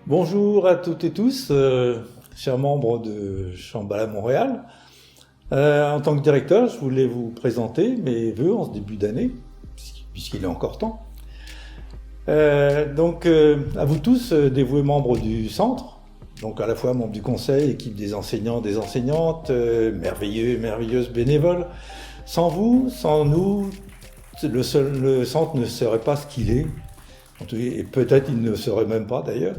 Bonjour à toutes et tous, chers membres de Shambhala Montréal. En tant que directeur, je voulais vous présenter mes vœux en ce début d'année, puisqu'il est encore temps. À vous tous, dévoués membres du centre, donc à la fois membres du conseil, équipe des enseignants, des enseignantes, merveilleux et merveilleuses bénévoles. Sans vous, sans nous, le centre ne serait pas ce qu'il est, et peut-être il ne serait même pas d'ailleurs.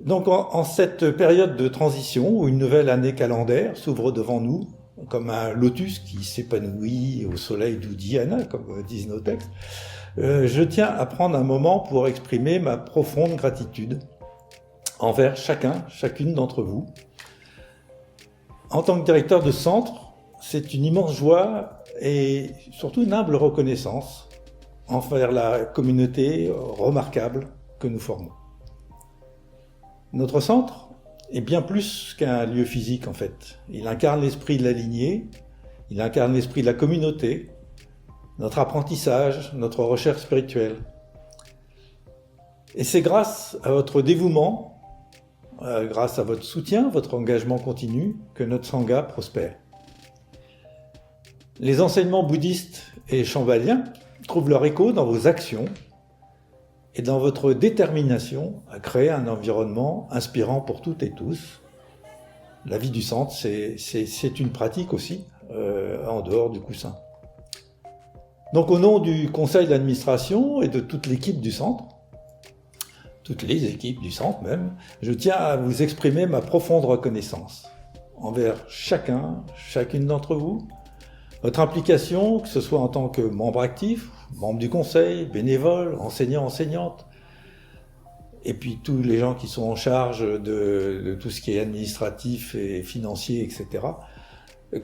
Donc en cette période de transition où une nouvelle année calendaire s'ouvre devant nous, comme un lotus qui s'épanouit au soleil d'Uddiyana, comme disent nos textes, je tiens à prendre un moment pour exprimer ma profonde gratitude envers chacune d'entre vous. En tant que directeur de centre, c'est une immense joie et surtout une humble reconnaissance envers la communauté remarquable que nous formons. Notre centre est bien plus qu'un lieu physique en fait. Il incarne l'esprit de la lignée, il incarne l'esprit de la communauté, notre apprentissage, notre recherche spirituelle. Et c'est grâce à votre dévouement, grâce à votre soutien, votre engagement continu, que notre Sangha prospère. Les enseignements bouddhistes et shambhaliens trouvent leur écho dans vos actions et dans votre détermination à créer un environnement inspirant pour toutes et tous. La vie du centre, c'est une pratique aussi, en dehors du coussin. Donc au nom du conseil d'administration et de toute l'équipe du centre, toutes les équipes du centre même, je tiens à vous exprimer ma profonde reconnaissance envers chacune d'entre vous. Votre implication, que ce soit en tant que membre actif, membre du conseil, bénévole, enseignant, enseignante, et puis tous les gens qui sont en charge de tout ce qui est administratif et financier, etc.,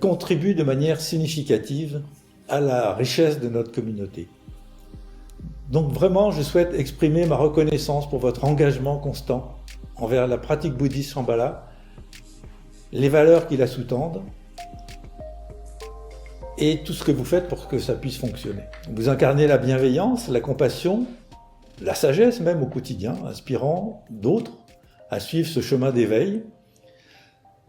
contribuent de manière significative à la richesse de notre communauté. Donc vraiment, je souhaite exprimer ma reconnaissance pour votre engagement constant envers la pratique bouddhiste Shambhala, les valeurs qui la sous-tendent, et tout ce que vous faites pour que ça puisse fonctionner. Vous incarnez la bienveillance, la compassion, la sagesse même au quotidien, inspirant d'autres à suivre ce chemin d'éveil,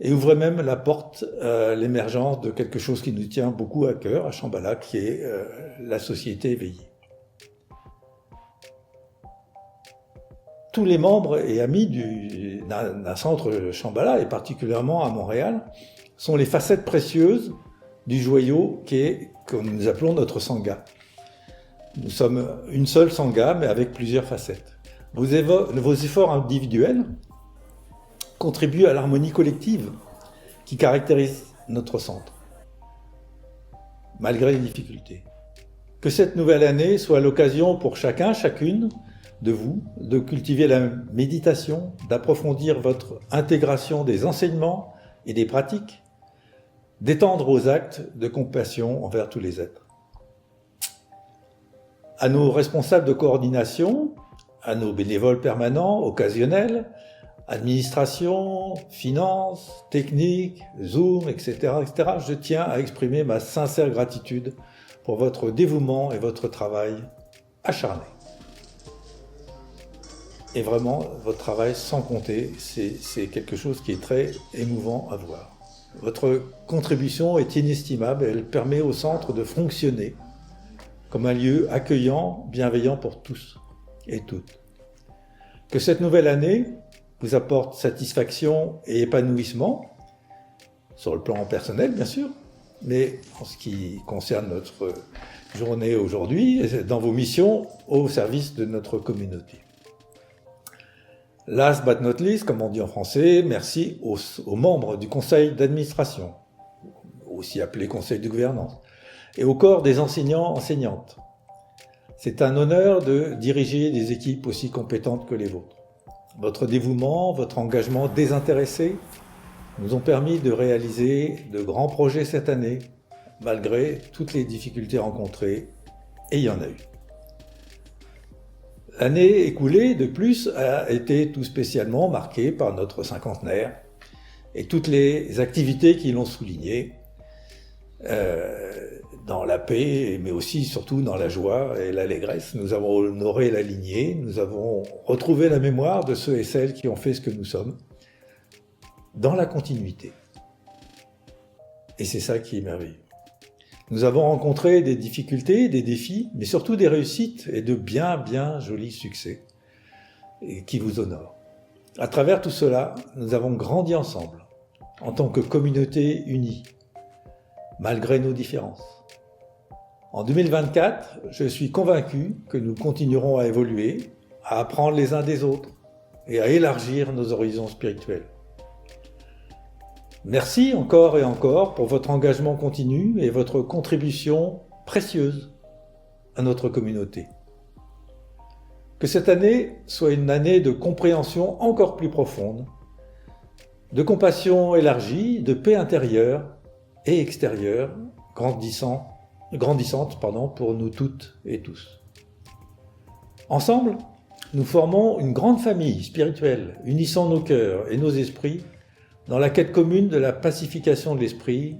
et ouvrez même la porte à l'émergence de quelque chose qui nous tient beaucoup à cœur, à Shambhala, qui est la société éveillée. Tous les membres et amis d'un centre Shambhala, et particulièrement à Montréal, sont les facettes précieuses du joyau que nous appelons notre Sangha. Nous sommes une seule Sangha, mais avec plusieurs facettes. Vos efforts individuels contribuent à l'harmonie collective qui caractérise notre centre, malgré les difficultés. Que cette nouvelle année soit l'occasion pour chacune de vous de cultiver la méditation, d'approfondir votre intégration des enseignements et des pratiques, d'étendre aux actes de compassion envers tous les êtres. À nos responsables de coordination, à nos bénévoles permanents, occasionnels, administration, finances, technique, Zoom, etc., je tiens à exprimer ma sincère gratitude pour votre dévouement et votre travail acharné. Et vraiment, votre travail sans compter, c'est quelque chose qui est très émouvant à voir. Votre contribution est inestimable, elle permet au centre de fonctionner comme un lieu accueillant, bienveillant pour tous et toutes. Que cette nouvelle année vous apporte satisfaction et épanouissement, sur le plan personnel bien sûr, mais en ce qui concerne notre journée aujourd'hui, dans vos missions au service de notre communauté. Last but not least, comme on dit en français, merci aux membres du conseil d'administration, aussi appelé conseil de gouvernance, et au corps des enseignants-enseignantes. C'est un honneur de diriger des équipes aussi compétentes que les vôtres. Votre dévouement, votre engagement désintéressé nous ont permis de réaliser de grands projets cette année, malgré toutes les difficultés rencontrées, et il y en a eu. L'année écoulée, de plus, a été tout spécialement marquée par notre cinquantenaire et toutes les activités qui l'ont souligné. dans la paix, mais aussi surtout dans la joie et l'allégresse. Nous avons honoré la lignée, nous avons retrouvé la mémoire de ceux et celles qui ont fait ce que nous sommes, dans la continuité. Et c'est ça qui est merveilleux. Nous avons rencontré des difficultés, des défis, mais surtout des réussites et de bien jolis succès et qui vous honorent. À travers tout cela, nous avons grandi ensemble, en tant que communauté unie, malgré nos différences. En 2024, je suis convaincu que nous continuerons à évoluer, à apprendre les uns des autres et à élargir nos horizons spirituels. Merci encore et encore pour votre engagement continu et votre contribution précieuse à notre communauté. Que cette année soit une année de compréhension encore plus profonde, de compassion élargie, de paix intérieure et extérieure, grandissante pour nous toutes et tous. Ensemble, nous formons une grande famille spirituelle, unissant nos cœurs et nos esprits dans la quête commune de la pacification de l'esprit,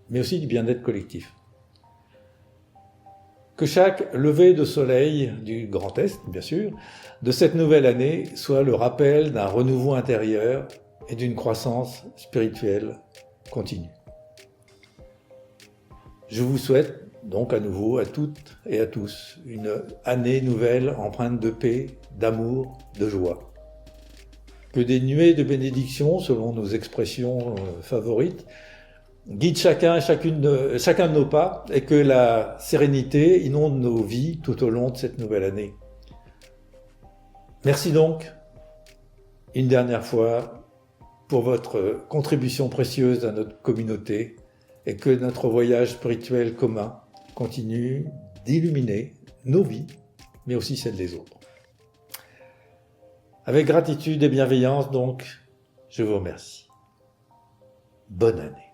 mais aussi du bien-être collectif. Que chaque lever de soleil du Grand Est, bien sûr, de cette nouvelle année soit le rappel d'un renouveau intérieur et d'une croissance spirituelle continue. Je vous souhaite donc à nouveau à toutes et à tous une année nouvelle empreinte de paix, d'amour, de joie. Que des nuées de bénédictions, selon nos expressions favorites, guident chacun de nos pas et que la sérénité inonde nos vies tout au long de cette nouvelle année. Merci donc, une dernière fois, pour votre contribution précieuse à notre communauté et que notre voyage spirituel commun continue d'illuminer nos vies, mais aussi celles des autres. Avec gratitude et bienveillance, donc, je vous remercie. Bonne année.